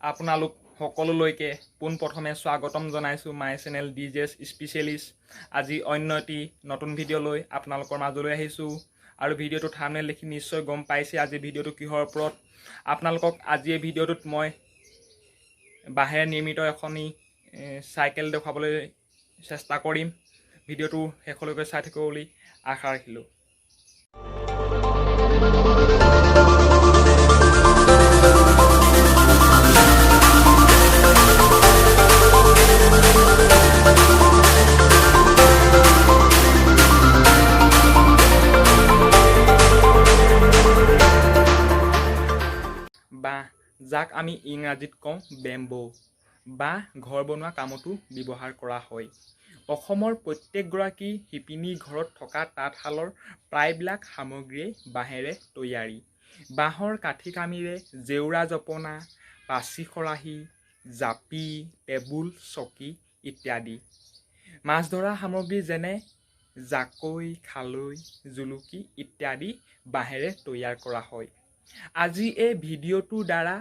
আপোনালোক সকলোলৈকে পোনপ্ৰথমে স্বাগতম জনাইছোঁ মাই চেনেল ডিজেছ স্পেচিয়েলিষ্ট। আজি অন্য এটি নতুন ভিডিঅ' লৈ আপোনালোকৰ মাজলৈ আহিছোঁ আৰু ভিডিঅ'টো থাম্বনেইল দেখি নিশ্চয় গম পাইছে আজি ভিডিঅ'টো কিহৰ ওপৰত। আপোনালোকক আজি এই ভিডিঅ'টোত মই বাঁহেৰে নিৰ্মিত এখনি চাইকেল দেখুৱাবলৈ চেষ্টা কৰিম। ভিডিঅ'টো শেষলৈকে চাই থাকিব বুলি আশা ৰাখিলোঁ। বাঁহ, যাক আমি ইংৰাজীত কওঁ বেম্বো, বাঁহ ঘৰ বনোৱা কামতো ব্যৱহাৰ কৰা হয়। অসমৰ প্ৰত্যেকগৰাকী শিপিনী ঘৰত থকা তাঁতশালৰ প্ৰায়বিলাক সামগ্ৰীয়ে বাঁহেৰে তৈয়াৰী। বাঁহৰ কাঠি কামিৰে জেউৰা জপনা, পাচি খৰাহী, জাপি, টেবুল, চকী ইত্যাদি। মাছ ধৰা সামগ্ৰী যেনে জাকৈ, খালৈ, জুলুকি ইত্যাদি বাঁহেৰে তৈয়াৰ কৰা হয়। আজি এই ভিডিঅ'টোৰ দ্বাৰা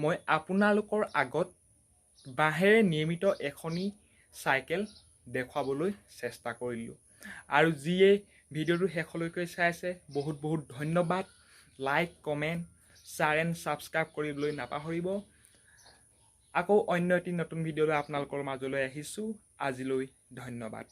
মই আপোনালোকৰ আগত বাঁহেৰে নিৰ্মিত এখনি চাইকেল দেখুৱাবলৈ চেষ্টা কৰিলোঁ। আৰু যিয়ে ভিডিঅ'টো শেষলৈকে চাইছে বহুত বহুত ধন্যবাদ। Like, comment, share and subscribe কৰিবলৈ নাপাহৰিব। আকৌ অন্য এটি নতুন ভিডিঅ'লৈ আপোনালোকৰ মাজলৈ আহিছোঁ। আজিলৈ ধন্যবাদ।